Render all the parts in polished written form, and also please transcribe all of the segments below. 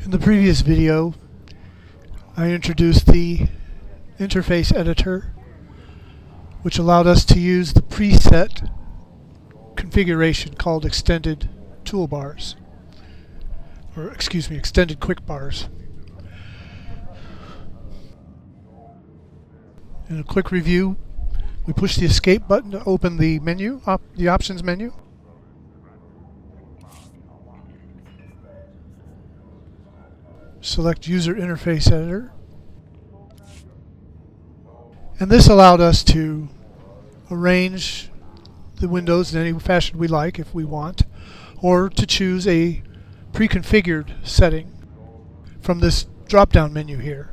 In the previous video, I introduced the interface editor, which allowed us to use the preset configuration called extended toolbars, or excuse me, extended quick bars. In a quick review, we push the escape button to open the menu, the options menu. Select User Interface Editor. And this allowed us to arrange the windows in any fashion we like if we want, or to choose a pre-configured setting from this drop-down menu here.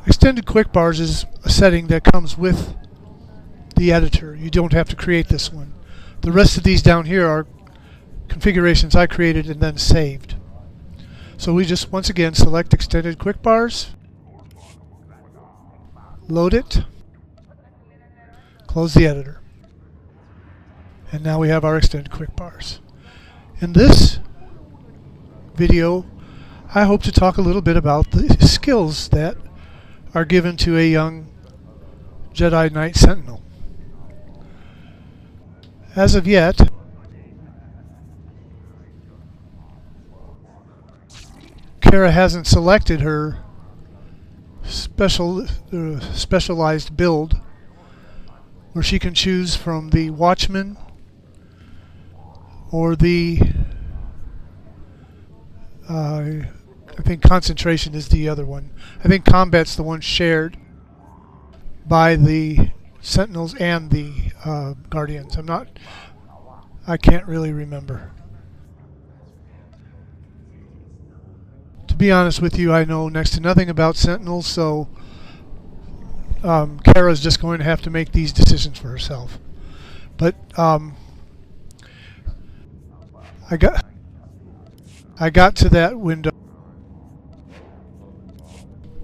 Extended Quick Bars is a setting that comes with the editor. You don't have to create this one. The rest of these down here are configurations I created and then saved. So we just once again select Extended Quick Bars, load it, close the editor, and now we have our Extended Quick Bars. In this video, I hope to talk a little bit about the skills that are given to a young Jedi Knight Sentinel. As of yet, Kara hasn't selected her specialized build, where she can choose from the Watchman or the I think Concentration is the other one. I think Combat's the one shared by the Sentinels and the Guardians. I can't really remember. To be honest with you, I know next to nothing about Sentinels, so Kara's just going to have to make these decisions for herself. But I got to that window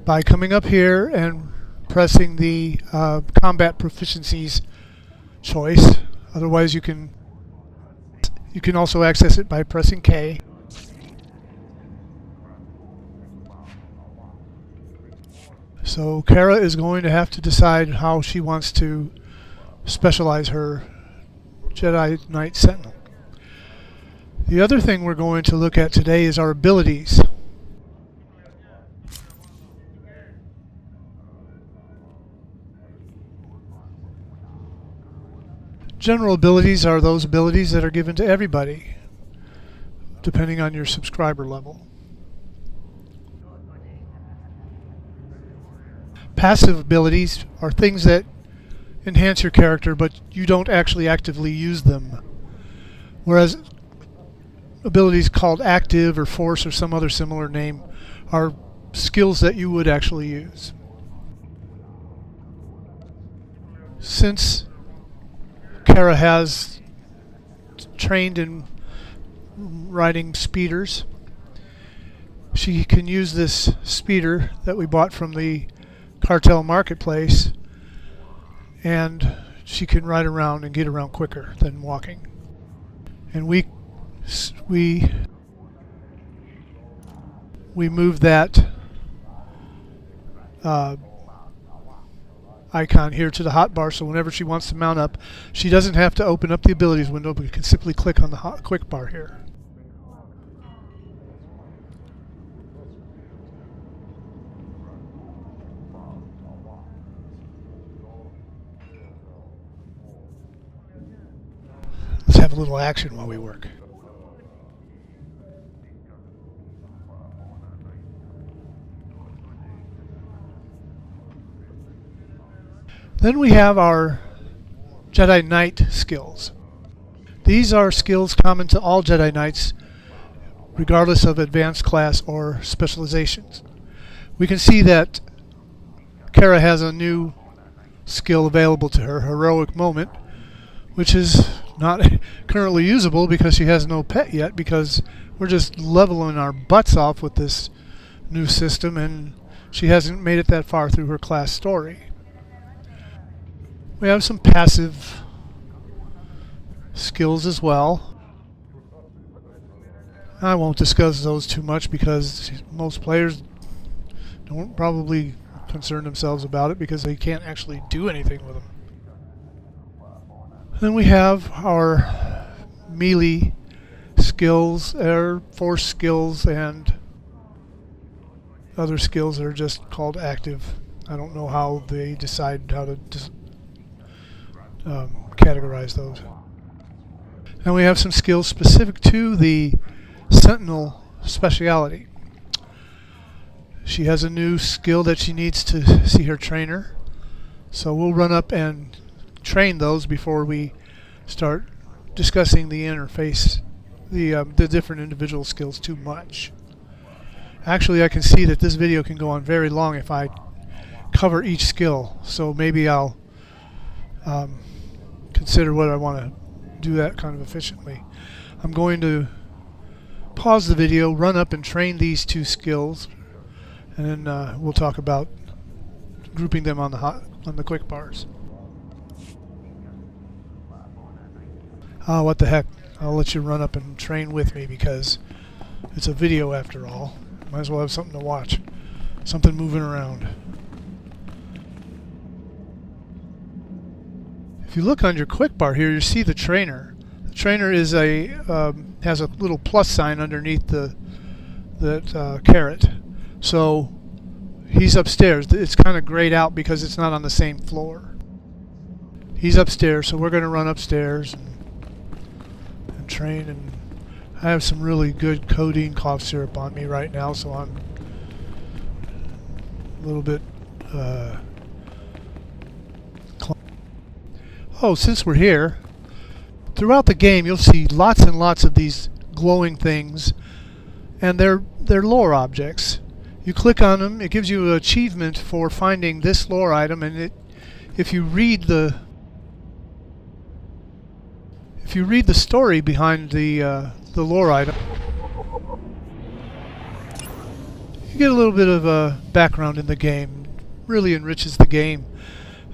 by coming up here and pressing the combat proficiencies choice. Otherwise, you can also access it by pressing K. So Kara is going to have to decide how she wants to specialize her Jedi Knight Sentinel. The other thing we're going to look at today is our abilities. General abilities are those abilities that are given to everybody, depending on your subscriber level. Passive abilities are things that enhance your character, but you don't actually actively use them. Whereas abilities called active or force or some other similar name are skills that you would actually use. Since Kara has trained in riding speeders, she can use this speeder that we bought from the Cartel Marketplace, and she can ride around and get around quicker than walking. And we move that icon here to the hotbar, so whenever she wants to mount up, she doesn't have to open up the abilities window, but can simply click on the quick bar here. Let's have a little action while we work. Then we have our Jedi Knight skills. These are skills common to all Jedi Knights, regardless of advanced class or specializations. We can see that Kara has a new skill available to her, Heroic Moment, which is not currently usable because she has no pet yet, because we're just leveling our butts off with this new system, and she hasn't made it that far through her class story. We have some passive skills as well. I won't discuss those too much because most players don't probably concern themselves about it because they can't actually do anything with them. Then we have our melee skills, air force skills, and other skills that are just called active. I don't know how they decide how to categorize those. And we have some skills specific to the Sentinel speciality. She has a new skill that she needs to see her trainer. So we'll run up and train those before we start discussing the interface, the different individual skills too much. Actually, I can see that this video can go on very long if I cover each skill. So maybe I'll consider whether I want to do that kind of efficiently. I'm going to pause the video, run up and train these two skills, and then we'll talk about grouping them on the quick bars. What the heck? I'll let you run up and train with me because it's a video after all. Might as well have something to watch. Something moving around. If you look on your quick bar here, you see the trainer. The trainer is has a little plus sign underneath that caret. So he's upstairs. It's kind of grayed out because it's not on the same floor. He's upstairs, so we're going to run upstairs and train. And I have some really good codeine cough syrup on me right now, so I'm a little bit oh, since we're here, throughout the game you'll see lots and lots of these glowing things, and they're lore objects. You click on them, it gives you an achievement for finding this lore item, and if you read the story behind the lore item, you get a little bit of a background in the game. Really enriches the game,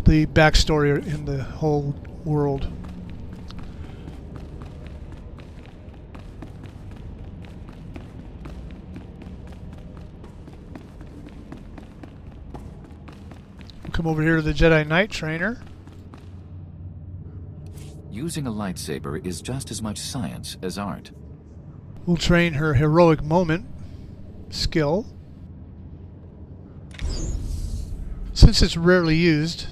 the backstory in the whole world. We'll come over here to the Jedi Knight trainer. Using a lightsaber is just as much science as art. We'll train her heroic moment skill. Since it's rarely used,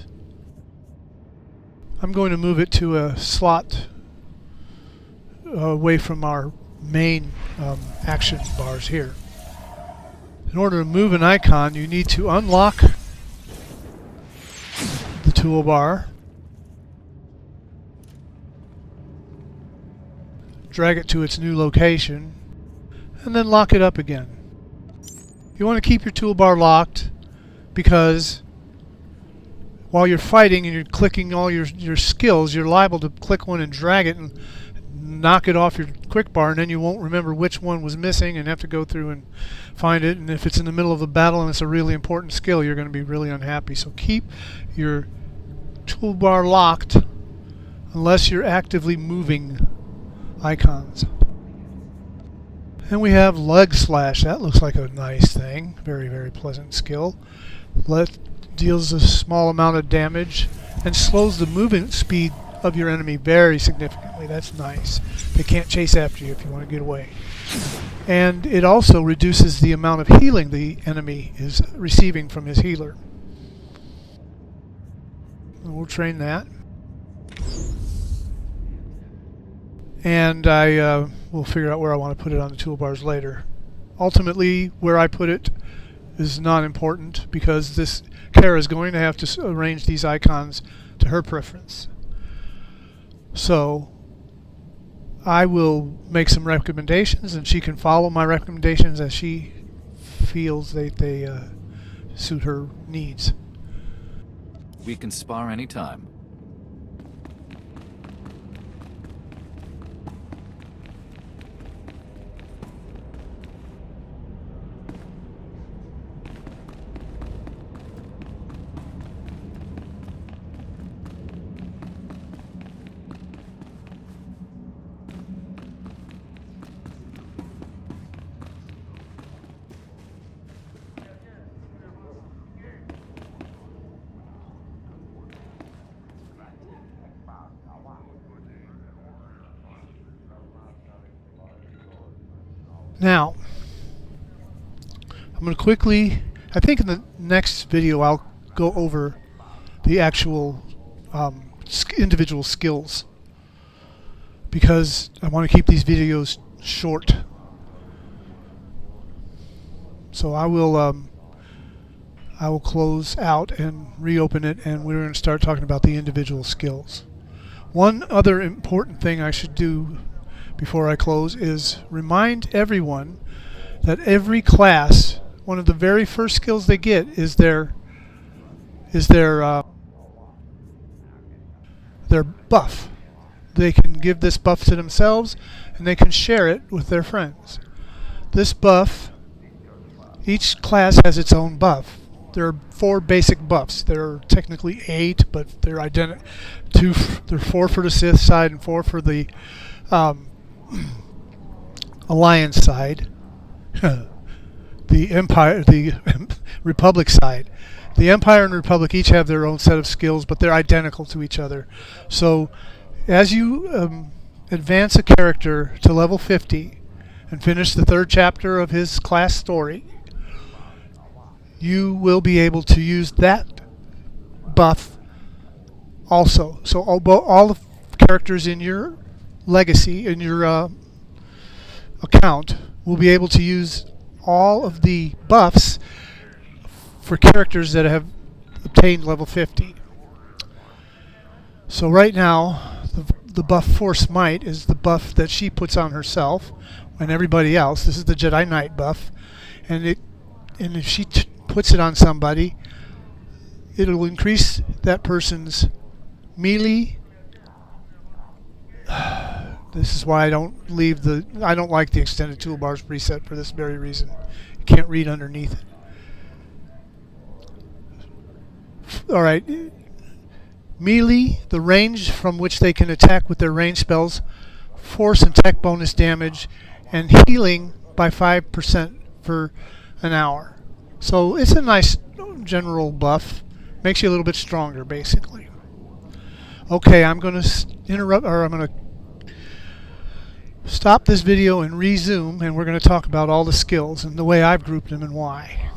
I'm going to move it to a slot away from our main action bars here. In order to move an icon, you need to unlock the toolbar, drag it to its new location, and then lock it up again. You want to keep your toolbar locked because while you're fighting and you're clicking all your skills, you're liable to click one and drag it and knock it off your quick bar, and then you won't remember which one was missing and have to go through and find it. And if it's in the middle of a battle and it's a really important skill, you're going to be really unhappy. So keep your toolbar locked unless you're actively moving icons. And we have leg slash. That looks like a nice thing. Very, very pleasant skill. Deals a small amount of damage and slows the movement speed of your enemy very significantly. That's nice. They can't chase after you if you want to get away. And it also reduces the amount of healing the enemy is receiving from his healer. And we'll train that. And I will figure out where I want to put it on the toolbars later. Ultimately, where I put it is not important because this Kara is going to have to arrange these icons to her preference. So I will make some recommendations and she can follow my recommendations as she feels they suit her needs. We can spar anytime. Now, I'm going to quickly, I think in the next video I'll go over the actual individual skills, because I want to keep these videos short. So I will close out and reopen it, and we're going to start talking about the individual skills. One other important thing I should do before I close is remind everyone that every class, one of the very first skills they get is their buff. They can give this buff to themselves, and they can share it with their friends. This buff, each class has its own buff. There are 4 basic buffs. There are technically 8, but they're identical. They're 4 for the Sith side and 4 for the Alliance side. The Empire, the Republic side. The Empire and Republic each have their own set of skills, but they're identical to each other. So, as you advance a character to level 50 and finish the 3rd chapter of his class story, you will be able to use that buff also. So all the characters in your legacy, in your account, will be able to use all of the buffs for characters that have obtained level 50. So right now, the buff Force Might is the buff that she puts on herself and everybody else. This is the Jedi Knight buff, and if she puts it on somebody, it'll increase that person's melee. This is why I don't like the extended toolbars preset for this very reason. You can't read underneath it. Alright. Melee, the range from which they can attack with their range spells, force and tech bonus damage, and healing by 5% for an hour. So it's a nice general buff. Makes you a little bit stronger, basically. Okay, I'm going to I'm going to stop this video and resume, and we're going to talk about all the skills and the way I've grouped them and why.